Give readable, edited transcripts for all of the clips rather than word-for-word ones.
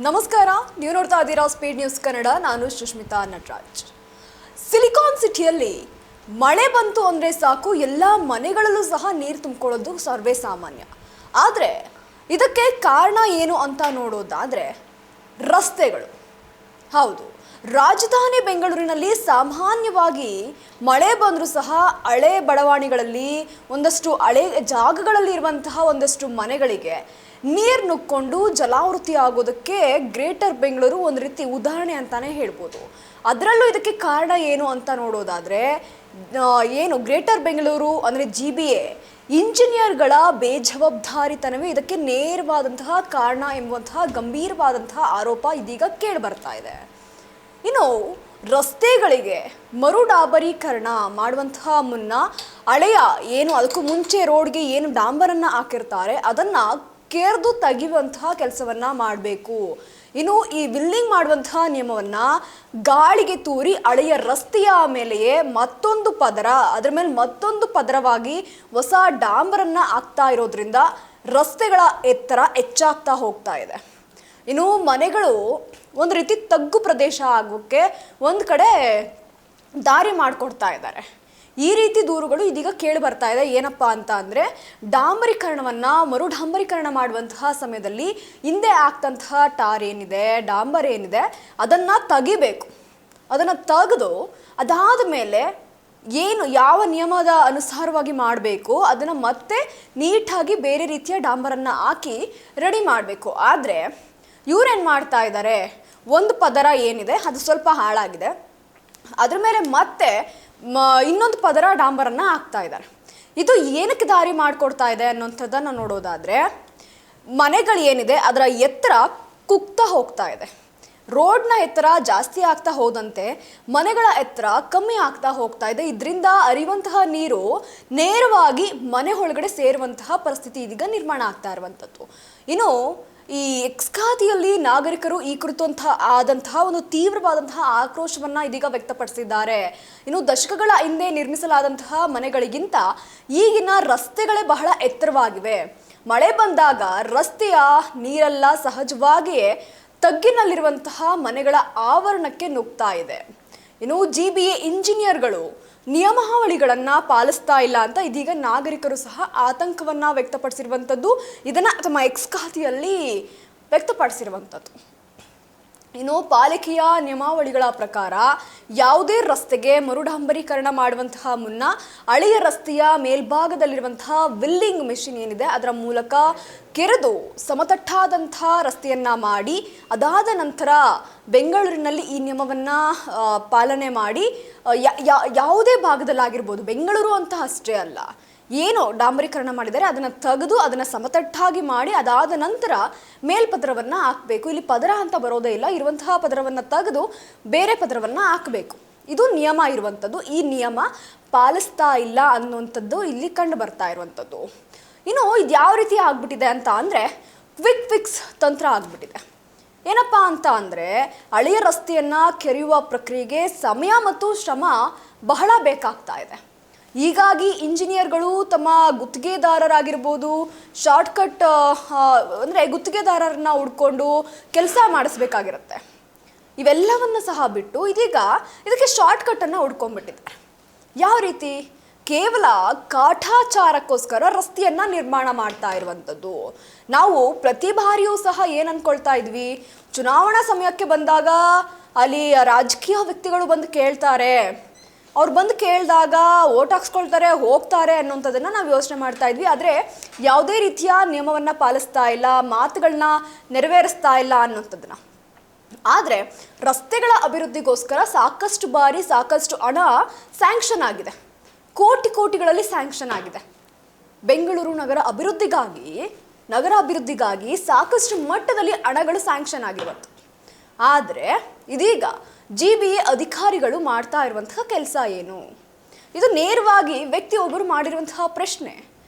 ನಮಸ್ಕಾರ, ನೀವು ನೋಡ್ತಾ ಇದ್ದೀರಾ ಸ್ಪೀಡ್ ನ್ಯೂಸ್ ಕನ್ನಡ. ನಾನು ಸುಷ್ಮಿತಾ ನಟರಾಜ್. ಸಿಲಿಕಾನ್ ಸಿಟಿಯಲ್ಲಿ ಮಳೆ ಬಂತು ಅಂದರೆ ಸಾಕು, ಎಲ್ಲ ಮನೆಗಳಲ್ಲೂ ಸಹ ನೀರು ತುಂಬಿಕೊಳ್ಳೋದು ಸರ್ವೇ ಸಾಮಾನ್ಯ. ಆದರೆ ಇದಕ್ಕೆ ಕಾರಣ ಏನು ಅಂತ ನೋಡೋದಾದರೆ ರಸ್ತೆಗಳು. ಹೌದು, ರಾಜಧಾನಿ ಬೆಂಗಳೂರಿನಲ್ಲಿ ಸಾಮಾನ್ಯವಾಗಿ ಮಳೆ ಬಂದರೂ ಸಹ ಹಳೆ ಬಡಾವಣೆಗಳಲ್ಲಿ ಒಂದಷ್ಟು ಹಳೆ ಜಾಗಗಳಲ್ಲಿ ಇರುವಂತಹ ಒಂದಷ್ಟು ಮನೆಗಳಿಗೆ ನೀರು ನುಗ್ಕೊಂಡು ಜಲಾವೃತಿ ಆಗೋದಕ್ಕೆ ಗ್ರೇಟರ್ ಬೆಂಗಳೂರು ಒಂದು ರೀತಿ ಉದಾಹರಣೆ ಅಂತಾನೆ ಹೇಳ್ಬೋದು. ಅದರಲ್ಲೂ ಇದಕ್ಕೆ ಕಾರಣ ಏನು ಅಂತ ನೋಡೋದಾದರೆ ಏನು ಗ್ರೇಟರ್ ಬೆಂಗಳೂರು ಅಂದರೆ GBA ಇಂಜಿನಿಯರ್ಗಳ ಬೇಜವಾಬ್ದಾರಿತನವೇ ಇದಕ್ಕೆ ನೇರವಾದಂತಹ ಕಾರಣ ಎಂಬುವಂತಹ ಗಂಭೀರವಾದಂತಹ ಆರೋಪ ಇದೀಗ ಕೇಳಿ ಬರ್ತಾ ಇದೆ. ಇನ್ನು ರಸ್ತೆಗಳಿಗೆ ಮರುಡಾಂಬರೀಕರಣ ಮಾಡುವಂತಹ ಮುನ್ನ ಹಳೆಯ ಏನು ಅದಕ್ಕೂ ಮುಂಚೆ ರೋಡ್ಗೆ ಏನು ಡಾಂಬರನ್ನು ಹಾಕಿರ್ತಾರೆ ಅದನ್ನು ಕೆರೆದು ತೆಗೆಯುವಂತಹ ಕೆಲಸವನ್ನು ಮಾಡಬೇಕು. ಇನ್ನು ಈ ವಿಲ್ಲಿಂಗ್ ಮಾಡುವಂತಹ ನಿಯಮವನ್ನು ಗಾಳಿಗೆ ತೂರಿ ಹಳೆಯ ರಸ್ತೆಯ ಮೇಲೆಯೇ ಮತ್ತೊಂದು ಪದರ, ಅದರ ಮೇಲೆ ಮತ್ತೊಂದು ಪದರವಾಗಿ ಹೊಸ ಡಾಂಬರನ್ನು ಹಾಕ್ತಾ ಇರೋದ್ರಿಂದ ರಸ್ತೆಗಳ ಎತ್ತರ ಹೆಚ್ಚಾಗ್ತಾ ಹೋಗ್ತಾ ಇದೆ. ಇನ್ನು ಮನೆಗಳು ಒಂದು ರೀತಿ ತಗ್ಗು ಪ್ರದೇಶ ಆಗೋಕ್ಕೆ ಒಂದು ಕಡೆ ದಾರಿ ಮಾಡಿಕೊಡ್ತಾ ಇದ್ದಾರೆ. ಈ ರೀತಿ ದೂರುಗಳು ಇದೀಗ ಕೇಳಿ ಬರ್ತಾ ಇದೆ. ಏನಪ್ಪ ಅಂತ ಅಂದರೆ ಮರು ಡಾಂಬರೀಕರಣ ಮಾಡುವಂತಹ ಸಮಯದಲ್ಲಿ ಹಿಂದೆ ಆಗ್ತಂತಹ ಟಾರ್ ಏನಿದೆ, ಡಾಂಬರ್ ಏನಿದೆ, ಅದನ್ನು ತೆಗಿಬೇಕು. ಅದನ್ನು ತೆಗೆದು ಅದಾದ ಮೇಲೆ ಏನು ಯಾವ ನಿಯಮದ ಅನುಸಾರವಾಗಿ ಮಾಡಬೇಕು ಅದನ್ನು ಮತ್ತೆ ನೀಟಾಗಿ ಬೇರೆ ರೀತಿಯ ಡಾಂಬರನ್ನು ಹಾಕಿ ರೆಡಿ ಮಾಡಬೇಕು. ಆದರೆ ಇವರೇನು ಮಾಡ್ತಾ ಇದ್ದಾರೆ, ಒಂದು ಪದರ ಏನಿದೆ ಅದು ಸ್ವಲ್ಪ ಹಾಳಾಗಿದೆ, ಅದ್ರ ಮೇಲೆ ಮತ್ತೆ ಇನ್ನೊಂದು ಪದರ ಡಾಂಬರನ್ನು ಹಾಕ್ತಾ ಇದ್ದಾರೆ. ಇದು ಏನಕ್ಕೆ ದಾರಿ ಮಾಡಿಕೊಡ್ತಾ ಇದೆ ಅನ್ನೋಂಥದ್ದನ್ನು ನೋಡೋದಾದರೆ ಮನೆಗಳು ಏನಿದೆ ಅದರ ಎತ್ತರ ಕುಗ್ತಾ ಹೋಗ್ತಾ ಇದೆ. ರೋಡ್ನ ಎತ್ತರ ಜಾಸ್ತಿ ಆಗ್ತಾ ಹೋದಂತೆ ಮನೆಗಳ ಎತ್ತರ ಕಮ್ಮಿ ಆಗ್ತಾ ಹೋಗ್ತಾ ಇದೆ. ಇದರಿಂದ ಹರಿಯುವಂತಹ ನೀರು ನೇರವಾಗಿ ಮನೆ ಒಳಗಡೆ ಸೇರುವಂತಹ ಪರಿಸ್ಥಿತಿ ಇದೀಗ ನಿರ್ಮಾಣ ಆಗ್ತಾ ಇರುವಂಥದ್ದು. ಇನ್ನು ಈ ಖಾತಿಯಲ್ಲಿ ನಾಗರಿಕರು ಈ ಆದಂತಹ ಒಂದು ತೀವ್ರವಾದಂತಹ ಆಕ್ರೋಶವನ್ನು ಇದೀಗ ವ್ಯಕ್ತಪಡಿಸಿದ್ದಾರೆ. ಇನ್ನು ದಶಕಗಳ ಹಿಂದೆ ನಿರ್ಮಿಸಲಾದಂತಹ ಮನೆಗಳಿಗಿಂತ ಈಗಿನ ರಸ್ತೆಗಳೇ ಬಹಳ ಎತ್ತರವಾಗಿವೆ. ಮಳೆ ಬಂದಾಗ ರಸ್ತೆಯ ನೀರೆಲ್ಲ ಸಹಜವಾಗಿಯೇ ತಗ್ಗಿನಲ್ಲಿರುವಂತಹ ಮನೆಗಳ ಆವರಣಕ್ಕೆ ನುಗ್ತಾ ಇದೆ. ಇನ್ನು GBA ಇಂಜಿನಿಯರ್ಗಳು ನಿಯಮಾವಳಿಗಳನ್ನು ಪಾಲಿಸ್ತಾ ಇಲ್ಲ ಅಂತ ಇದೀಗ ನಾಗರಿಕರು ಸಹ ಆತಂಕವನ್ನು ವ್ಯಕ್ತಪಡಿಸಿರುವಂಥದ್ದು, ಇದನ್ನು ತಮ್ಮ ಖಾತೆಯಲ್ಲಿ ವ್ಯಕ್ತಪಡಿಸಿರುವಂಥದ್ದು. ಇನ್ನು ಪಾಲಿಕೆಯ ನಿಯಮಾವಳಿಗಳ ಪ್ರಕಾರ ಯಾವುದೇ ರಸ್ತೆಗೆ ಮರುಡಾಂಬರೀಕರಣ ಮಾಡುವಂತಹ ಮುನ್ನ ಹಳೆಯ ರಸ್ತೆಯ ಮೇಲ್ಭಾಗದಲ್ಲಿರುವಂತಹ ವಿಲ್ಲಿಂಗ್ ಮೆಷಿನ್ ಏನಿದೆ ಅದರ ಮೂಲಕ ಕೆರೆದು ಸಮತಟ್ಟಾದಂತಹ ರಸ್ತೆಯನ್ನು ಮಾಡಿ, ಅದಾದ ನಂತರ ಬೆಂಗಳೂರಿನಲ್ಲಿ ಈ ನಿಯಮವನ್ನು ಪಾಲನೆ ಮಾಡಿ ಯಾವುದೇ ಭಾಗದಲ್ಲಾಗಿರ್ಬೋದು, ಬೆಂಗಳೂರು ಅಂತ ಅಷ್ಟೇ ಅಲ್ಲ, ಏನು ಡಾಂಬರೀಕರಣ ಮಾಡಿದರೆ ಅದನ್ನು ತೆಗೆದು ಅದನ್ನು ಸಮತಟ್ಟಾಗಿ ಮಾಡಿ ಅದಾದ ನಂತರ ಮೇಲ್ಪದರವನ್ನು ಹಾಕಬೇಕು. ಇಲ್ಲಿ ಪದರ ಅಂತ ಬರೋದೇ ಇಲ್ಲ, ಇರುವಂತಹ ಪದರವನ್ನು ತೆಗೆದು ಬೇರೆ ಪದರವನ್ನು ಹಾಕಬೇಕು. ಇದು ನಿಯಮ ಇರುವಂಥದ್ದು. ಈ ನಿಯಮ ಪಾಲಿಸ್ತಾ ಇಲ್ಲ ಅನ್ನುವಂಥದ್ದು ಇಲ್ಲಿ ಕಂಡು ಬರ್ತಾ ಇರುವಂಥದ್ದು. ಇನ್ನು ಇದು ಯಾವ ರೀತಿ ಆಗ್ಬಿಟ್ಟಿದೆ ಅಂತ ಅಂದರೆ ಕ್ವಿಕ್ ಫಿಕ್ಸ್ ತಂತ್ರ ಆಗ್ಬಿಟ್ಟಿದೆ. ಏನಪ್ಪ ಅಂತ ಅಂದರೆ ಹಳೆಯ ರಸ್ತೆಯನ್ನು ಕೆರೆಯುವ ಪ್ರಕ್ರಿಯೆಗೆ ಸಮಯ ಮತ್ತು ಶ್ರಮ ಬಹಳ ಬೇಕಾಗ್ತಾ ಇದೆ. ಹೀಗಾಗಿ ಇಂಜಿನಿಯರ್ಗಳು ತಮ್ಮ ಗುತ್ತಿಗೆದಾರರಾಗಿರ್ಬೋದು, ಶಾರ್ಟ್ಕಟ್ ಅಂದರೆ ಗುತ್ತಿಗೆದಾರರನ್ನ ಹುಡ್ಕೊಂಡು ಕೆಲಸ ಮಾಡಿಸ್ಬೇಕಾಗಿರುತ್ತೆ. ಇವೆಲ್ಲವನ್ನು ಸಹ ಬಿಟ್ಟು ಇದೀಗ ಇದಕ್ಕೆ ಶಾರ್ಟ್ಕಟ್ಟನ್ನು ಹುಡ್ಕೊಂಡ್ಬಿಟ್ಟಿದ್ದಾರೆ. ಯಾವ ರೀತಿ? ಕೇವಲ ಕಾಟಾಚಾರಕ್ಕೋಸ್ಕರ ರಸ್ತೆಯನ್ನು ನಿರ್ಮಾಣ ಮಾಡ್ತಾ ಇರುವಂಥದ್ದು. ನಾವು ಪ್ರತಿ ಬಾರಿಯೂ ಸಹ ಏನು ಅಂದ್ಕೊಳ್ತಾ ಇದ್ವಿ, ಚುನಾವಣಾ ಸಮಯಕ್ಕೆ ಬಂದಾಗ ಅಲ್ಲಿ ರಾಜಕೀಯ ವ್ಯಕ್ತಿಗಳು ಬಂದು ಕೇಳ್ತಾರೆ, ಅವ್ರು ಬಂದು ಕೇಳಿದಾಗ ಓಟ್ ಹಾಕ್ಸ್ಕೊಳ್ತಾರೆ, ಹೋಗ್ತಾರೆ ಅನ್ನೋಂಥದ್ದನ್ನು ನಾವು ಯೋಚನೆ ಮಾಡ್ತಾ ಇದ್ವಿ. ಆದರೆ ಯಾವುದೇ ರೀತಿಯ ನಿಯಮವನ್ನು ಪಾಲಿಸ್ತಾ ಇಲ್ಲ, ಮಾತುಗಳನ್ನ ನೆರವೇರಿಸ್ತಾ ಇಲ್ಲ ಅನ್ನೋಂಥದ್ದನ್ನು. ಆದರೆ ರಸ್ತೆಗಳ ಅಭಿವೃದ್ಧಿಗೋಸ್ಕರ ಸಾಕಷ್ಟು ಬಾರಿ ಸಾಕಷ್ಟು ಹಣ ಸ್ಯಾಂಕ್ಷನ್ ಆಗಿದೆ, ಕೋಟಿಗಳಲ್ಲಿ ಸ್ಯಾಂಕ್ಷನ್ ಆಗಿದೆ. ಬೆಂಗಳೂರು ನಗರ ಅಭಿವೃದ್ಧಿಗಾಗಿ ಸಾಕಷ್ಟು ಮಟ್ಟದಲ್ಲಿ ಹಣಗಳು ಸ್ಯಾಂಕ್ಷನ್ ಆಗಿರುವಂಥದ್ದು. ಆದರೆ ಇದೀಗ GBA ಅಧಿಕಾರಿಗಳು ಮಾಡ್ತಾ ಇರುವಂತಹ ಕೆಲಸ ಏನು? ಇದು ನೇರವಾಗಿ ವ್ಯಕ್ತಿಯೊಬ್ಬರು ಮಾಡಿರುವಂತಹ ಪ್ರಶ್ನೆ.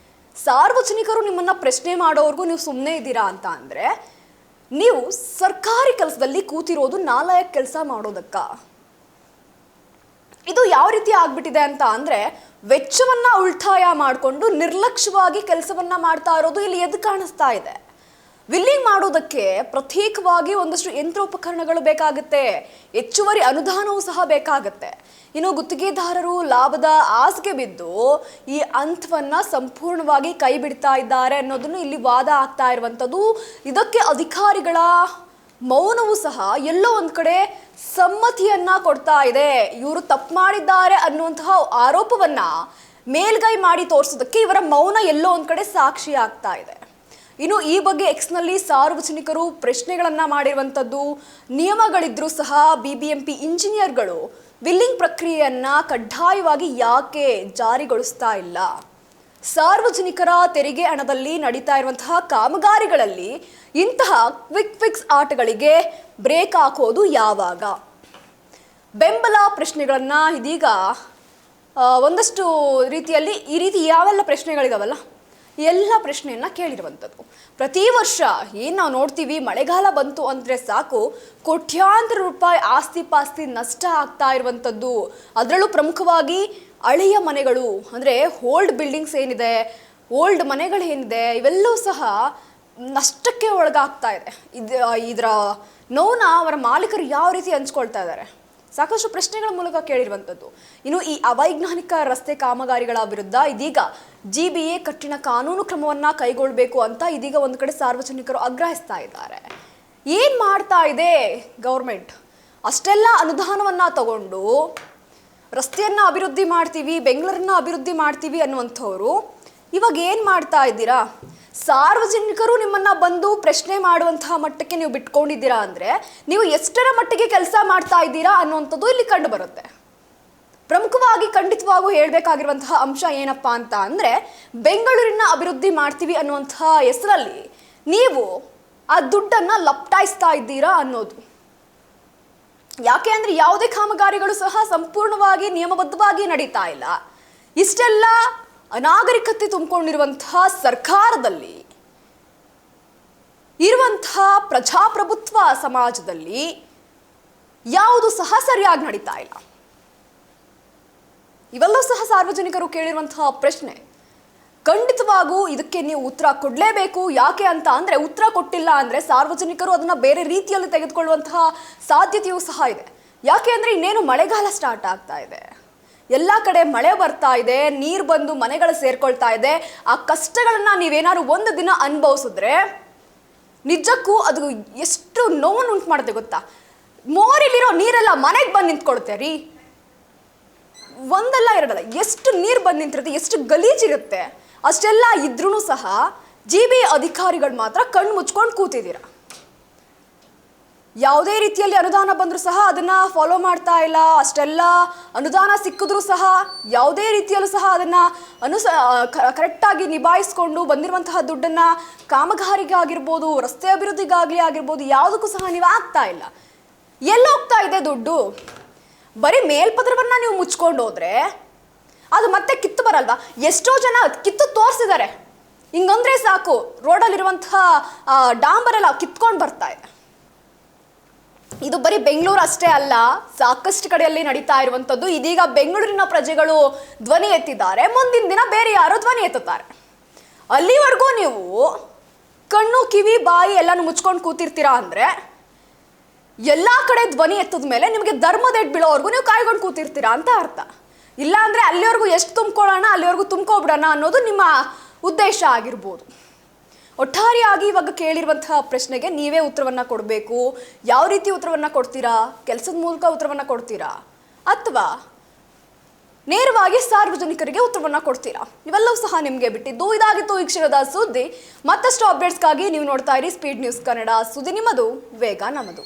ಸಾರ್ವಜನಿಕರು ನಿಮ್ಮನ್ನು ಪ್ರಶ್ನೆ ಮಾಡೋವರೆಗೂ ನೀವು ಸುಮ್ಮನೆ ಇದ್ದೀರಾ ಅಂತ ಅಂದರೆ ನೀವು ಸರ್ಕಾರಿ ಕೆಲಸದಲ್ಲಿ ಕೂತಿರೋದು ನಾಲಾಯಕ್ ಕೆಲಸ ಮಾಡೋದಕ್ಕ? ಇದು ಯಾವ ರೀತಿ ಆಗ್ಬಿಟ್ಟಿದೆ ಅಂತ ಅಂದರೆ ವೆಚ್ಚವನ್ನು ಉಳಿತಾಯ ಮಾಡಿಕೊಂಡು ನಿರ್ಲಕ್ಷ್ಯವಾಗಿ ಕೆಲಸವನ್ನು ಮಾಡ್ತಾ ಇರೋದು ಇಲ್ಲಿ ಎದ್ದು ಕಾಣಿಸ್ತಾ ಇದೆ. ವಿಲ್ಲಿಂಗ್ ಮಾಡೋದಕ್ಕೆ ಪ್ರತ್ಯೇಕವಾಗಿ ಒಂದಷ್ಟು ಯಂತ್ರೋಪಕರಣಗಳು ಬೇಕಾಗುತ್ತೆ, ಹೆಚ್ಚುವರಿ ಅನುದಾನವೂ ಸಹ ಬೇಕಾಗುತ್ತೆ. ಇನ್ನು ಗುತ್ತಿಗೆದಾರರು ಲಾಭದ ಆಸೆಗೆ ಬಿದ್ದು ಈ ಹಂತವನ್ನ ಸಂಪೂರ್ಣವಾಗಿ ಕೈ ಬಿಡ್ತಾ ಇದ್ದಾರೆ ಅನ್ನೋದನ್ನು ಇಲ್ಲಿ ವಾದ ಆಗ್ತಾ ಇರುವಂಥದ್ದು. ಇದಕ್ಕೆ ಅಧಿಕಾರಿಗಳ ಮೌನವೂ ಸಹ ಎಲ್ಲೋ ಒಂದ್ ಕಡೆ ಸಮ್ಮತಿಯನ್ನ ಕೊಡ್ತಾ ಇದೆ. ಇವರು ತಪ್ಪು ಮಾಡಿದ್ದಾರೆ ಅನ್ನುವಂತಹ ಆರೋಪವನ್ನ ಮೇಲ್ಗೈ ಮಾಡಿ ತೋರಿಸೋದಕ್ಕೆ ಇವರ ಮೌನ ಎಲ್ಲೋ ಒಂದ್ ಕಡೆ ಸಾಕ್ಷಿ ಆಗ್ತಾ ಇದೆ. ಇನ್ನು ಈ ಬಗ್ಗೆ ಎಕ್ಸ್ನಲ್ಲಿ ಸಾರ್ವಜನಿಕರು ಪ್ರಶ್ನೆಗಳನ್ನ ಮಾಡಿರುವಂಥದ್ದು. ನಿಯಮಗಳಿದ್ರೂ ಸಹ ಬಿಬಿಎಂಪಿ ಇಂಜಿನಿಯರ್ಗಳು ಬಿಲ್ಲಿಂಗ್ ಪ್ರಕ್ರಿಯೆಯನ್ನ ಕಡ್ಡಾಯವಾಗಿ ಯಾಕೆ ಜಾರಿಗೊಳಿಸ್ತಾ ಇಲ್ಲ? ಸಾರ್ವಜನಿಕರ ತೆರಿಗೆ ಹಣದಲ್ಲಿ ನಡೀತಾ ಇರುವಂತಹ ಕಾಮಗಾರಿಗಳಲ್ಲಿ ಇಂತಹ ಕ್ವಿಕ್ ಫಿಕ್ಸ್ ಆಟಗಳಿಗೆ ಬ್ರೇಕ್ ಹಾಕೋದು ಯಾವಾಗ? ಬೆಂಬಲ ಪ್ರಶ್ನೆಗಳನ್ನ ಇದೀಗ ಒಂದಷ್ಟು ರೀತಿಯಲ್ಲಿ ಈ ರೀತಿ ಯಾವೆಲ್ಲ ಪ್ರಶ್ನೆಗಳಿದಾವಲ್ಲ ಎಲ್ಲ ಪ್ರಶ್ನೆಯನ್ನ ಕೇಳಿರುವಂಥದ್ದು. ಪ್ರತಿ ವರ್ಷ ಏನು ನಾವು ನೋಡ್ತೀವಿ, ಮಳೆಗಾಲ ಬಂತು ಅಂದರೆ ಸಾಕು ಕೋಟ್ಯಾಂತರ ರೂಪಾಯಿ ಆಸ್ತಿ ಪಾಸ್ತಿ ನಷ್ಟ ಆಗ್ತಾ ಇರುವಂಥದ್ದು. ಅದರಲ್ಲೂ ಪ್ರಮುಖವಾಗಿ ಹಳೆಯ ಮನೆಗಳು ಅಂದರೆ ಓಲ್ಡ್ ಬಿಲ್ಡಿಂಗ್ಸ್ ಏನಿದೆ, ಓಲ್ಡ್ ಮನೆಗಳೇನಿದೆ, ಇವೆಲ್ಲವೂ ಸಹ ನಷ್ಟಕ್ಕೆ ಒಳಗಾಗ್ತಾ ಇದೆ. ಇದರ ನೋವನ್ನ ಅವರ ಮಾಲೀಕರು ಯಾವ ರೀತಿ ಹಂಚ್ಕೊಳ್ತಾ ಇದ್ದಾರೆ? ಸಾಕಷ್ಟು ಪ್ರಶ್ನೆಗಳ ಮೂಲಕ ಕೇಳಿರುವಂಥದ್ದು. ಇನ್ನು ಈ ಅವೈಜ್ಞಾನಿಕ ರಸ್ತೆ ಕಾಮಗಾರಿಗಳ ವಿರುದ್ಧ ಇದೀಗ GBA ಕಠಿಣ ಕಾನೂನು ಕ್ರಮವನ್ನ ಕೈಗೊಳ್ಳಬೇಕು ಅಂತ ಇದೀಗ ಒಂದು ಕಡೆ ಸಾರ್ವಜನಿಕರು ಆಗ್ರಹಿಸ್ತಾ ಇದ್ದಾರೆ. ಏನ್ ಮಾಡ್ತಾ ಇದೆ ಗೌರ್ಮೆಂಟ್? ಅಷ್ಟೆಲ್ಲ ಅನುದಾನವನ್ನ ತಗೊಂಡು ರಸ್ತೆಯನ್ನ ಅಭಿವೃದ್ಧಿ ಮಾಡ್ತೀವಿ, ಬೆಂಗಳೂರನ್ನ ಅಭಿವೃದ್ಧಿ ಮಾಡ್ತೀವಿ ಅನ್ನುವಂಥವ್ರು ಇವಾಗ ಏನ್ ಮಾಡ್ತಾ ಇದ್ದೀರಾ? ಸಾರ್ವಜನಿಕರು ನಿಮ್ಮನ್ನ ಬಂದು ಪ್ರಶ್ನೆ ಮಾಡುವಂತಹ ಮಟ್ಟಕ್ಕೆ ನೀವು ಬಿಟ್ಕೊಂಡಿದ್ದೀರಾ ಅಂದ್ರೆ ನೀವು ಎಷ್ಟರ ಮಟ್ಟಿಗೆ ಕೆಲಸ ಮಾಡ್ತಾ ಇದ್ದೀರಾ ಅನ್ನುವಂಥದ್ದು ಇಲ್ಲಿ ಕಂಡು ಬರುತ್ತೆ. ಪ್ರಮುಖವಾಗಿ ಖಂಡಿತವಾಗೂ ಹೇಳಬೇಕಾಗಿರುವಂತಹ ಅಂಶ ಏನಪ್ಪಾ ಅಂತ ಅಂದ್ರೆ ಬೆಂಗಳೂರಿನ ಅಭಿವೃದ್ಧಿ ಮಾಡ್ತೀವಿ ಅನ್ನುವಂತಹ ಹೆಸರಲ್ಲಿ ನೀವು ಆ ದುಡ್ಡನ್ನ ಲಪ್ಟಾಯಿಸ್ತಾ ಇದ್ದೀರಾ ಅನ್ನೋದು. ಯಾಕೆ ಅಂದ್ರೆ ಯಾವುದೇ ಕಾಮಗಾರಿಗಳು ಸಹ ಸಂಪೂರ್ಣವಾಗಿ ನಿಯಮಬದ್ಧವಾಗಿ ನಡೀತಾ ಇಲ್ಲ. ಇಷ್ಟೆಲ್ಲ ಅನಾಗರಿಕತೆ ತುಂಬಿಕೊಂಡಿರುವಂತಹ ಸರ್ಕಾರದಲ್ಲಿ ಇರುವಂತಹ ಪ್ರಜಾಪ್ರಭುತ್ವ ಸಮಾಜದಲ್ಲಿ ಯಾವುದು ಸಹ ಸರಿಯಾಗಿ ನಡೀತಾ ಇಲ್ಲ. ಇವೆಲ್ಲವೂ ಸಹ ಸಾರ್ವಜನಿಕರು ಕೇಳಿರುವಂತಹ ಪ್ರಶ್ನೆ. ಖಂಡಿತವಾಗೂ ಇದಕ್ಕೆ ನೀವು ಉತ್ತರ ಕೊಡಲೇಬೇಕು. ಯಾಕೆ ಅಂತ ಅಂದ್ರೆ ಉತ್ತರ ಕೊಟ್ಟಿಲ್ಲ ಅಂದ್ರೆ ಸಾರ್ವಜನಿಕರು ಅದನ್ನ ಬೇರೆ ರೀತಿಯಲ್ಲಿ ತೆಗೆದುಕೊಳ್ಳುವಂತಹ ಸಾಧ್ಯತೆಯೂ ಸಹ ಇದೆ. ಯಾಕೆ ಅಂದ್ರೆ ಇನ್ನೇನು ಮಳೆಗಾಲ ಸ್ಟಾರ್ಟ್ ಆಗ್ತಾ ಇದೆ, ಎಲ್ಲ ಕಡೆ ಮಳೆ ಬರ್ತಾ ಇದೆ, ನೀರು ಬಂದು ಮನೆಗಳು ಸೇರ್ಕೊಳ್ತಾ ಇದೆ. ಆ ಕಷ್ಟಗಳನ್ನ ನೀವೇನಾದ್ರು ಒಂದು ದಿನ ಅನುಭವಿಸಿದ್ರೆ ನಿಜಕ್ಕೂ ಅದು ಎಷ್ಟು ನೋವನ್ನು ಉಂಟು ಮಾಡುತ್ತೆ ಗೊತ್ತಾ? ಮೋರಿಲಿರೋ ನೀರೆಲ್ಲ ಮನೆಗೆ ಬಂದು ನಿಂತ್ಕೊಳ್ತೆ ರೀ. ಒಂದಲ್ಲ ಎರಡಲ್ಲ, ಎಷ್ಟು ನೀರು ಬಂದು ನಿಂತಿರುತ್ತೆ, ಎಷ್ಟು ಗಲೀಜಿರುತ್ತೆ. ಅಷ್ಟೆಲ್ಲ ಇದ್ರೂ ಸಹ GBA ಅಧಿಕಾರಿಗಳು ಮಾತ್ರ ಕಣ್ಣು ಮುಚ್ಕೊಂಡು ಕೂತಿದ್ದೀರಾ. ಯಾವುದೇ ರೀತಿಯಲ್ಲಿ ಅನುದಾನ ಬಂದರೂ ಸಹ ಅದನ್ನ ಫಾಲೋ ಮಾಡ್ತಾ ಇಲ್ಲ. ಅಷ್ಟೆಲ್ಲ ಅನುದಾನ ಸಿಕ್ಕಿದ್ರೂ ಸಹ ಯಾವುದೇ ರೀತಿಯಲ್ಲೂ ಸಹ ಅದನ್ನ ಕರೆಕ್ಟಾಗಿ ನಿಭಾಯಿಸ್ಕೊಂಡು ಬಂದಿರುವಂತಹ ದುಡ್ಡನ್ನ ಕಾಮಗಾರಿಗೆ ಆಗಿರ್ಬೋದು, ರಸ್ತೆ ಅಭಿವೃದ್ಧಿಗಾಗಲಿ ಆಗಿರ್ಬೋದು, ಯಾವುದಕ್ಕೂ ಸಹ ನೀವು ಆಗ್ತಾ ಇಲ್ಲ. ಎಲ್ಲೋಗ್ತಾ ಇದೆ ದುಡ್ಡು? ಬರೀ ಮೇಲ್ಪದರವನ್ನ ನೀವು ಮುಚ್ಕೊಂಡು ಹೋದ್ರೆ ಅದು ಮತ್ತೆ ಕಿತ್ತು ಬರಲ್ವಾ? ಎಷ್ಟೋ ಜನ ಕಿತ್ತು ತೋರಿಸಿದ್ದಾರೆ. ಹಿಂಗಂದ್ರೆ ಸಾಕು ರೋಡಲ್ಲಿರುವಂತಹ ಡಾಂಬರ್ ಎಲ್ಲ ಕಿತ್ಕೊಂಡು ಬರ್ತಾ ಇದೆ. ಇದು ಬರೀ ಬೆಂಗಳೂರು ಅಷ್ಟೇ ಅಲ್ಲ, ಸಾಕಷ್ಟು ಕಡೆಯಲ್ಲಿ ನಡೀತಾ ಇರುವಂಥದ್ದು. ಇದೀಗ ಬೆಂಗಳೂರಿನ ಪ್ರಜೆಗಳು ಧ್ವನಿ ಎತ್ತಿದ್ದಾರೆ, ಮುಂದಿನ ದಿನ ಬೇರೆ ಯಾರೋ ಧ್ವನಿ ಎತ್ತುತ್ತಾರೆ. ಅಲ್ಲಿವರೆಗೂ ನೀವು ಕಣ್ಣು ಕಿವಿ ಬಾಯಿ ಎಲ್ಲಾನು ಮುಚ್ಕೊಂಡು ಕೂತಿರ್ತೀರಾ ಅಂದ್ರೆ ಎಲ್ಲ ಕಡೆ ಧ್ವನಿ ಎತ್ತದ ಮೇಲೆ ನಿಮಗೆ ಧರ್ಮದೆಡ್ ಬೀಳೋವರೆಗೂ ನೀವು ಕಾಯ್ಕೊಂಡು ಕೂತಿರ್ತೀರಾ ಅಂತ ಅರ್ಥ. ಇಲ್ಲ ಅಂದ್ರೆ ಅಲ್ಲಿವರೆಗೂ ಎಷ್ಟು ತುಂಬ್ಕೊಳ್ಳೋಣ ಅಲ್ಲಿವರೆಗೂ ತುಂಬ್ಕೊಬಿಡೋಣ ಅನ್ನೋದು ನಿಮ್ಮ ಉದ್ದೇಶ ಆಗಿರ್ಬೋದು. ಒಟ್ಟಾರೆಯಾಗಿ ಇವಾಗ ಕೇಳಿರುವಂತಹ ಪ್ರಶ್ನೆಗೆ ನೀವೇ ಉತ್ತರವನ್ನ ಕೊಡಬೇಕು. ಯಾವ ರೀತಿ ಉತ್ತರವನ್ನ ಕೊಡ್ತೀರಾ? ಕೆಲಸದ ಮೂಲಕ ಉತ್ತರವನ್ನ ಕೊಡ್ತೀರಾ ಅಥವಾ ನೇರವಾಗಿ ಸಾರ್ವಜನಿಕರಿಗೆ ಉತ್ತರವನ್ನ ಕೊಡ್ತೀರಾ? ಇವೆಲ್ಲವೂ ಸಹ ನಿಮಗೆ ಬಿಟ್ಟಿದ್ದು. ಇದಾಗಿತ್ತು ಈ ಕ್ಷಣದ ಸುದ್ದಿ. ಮತ್ತಷ್ಟು ಅಪ್ಡೇಟ್ಸ್ಗಾಗಿ ನೀವು ನೋಡ್ತಾ ಇರಿ ಸ್ಪೀಡ್ ನ್ಯೂಸ್ ಕನ್ನಡ. ಸುದ್ದಿ ನಿಮ್ಮದು, ವೇಗ ನಮ್ಮದು.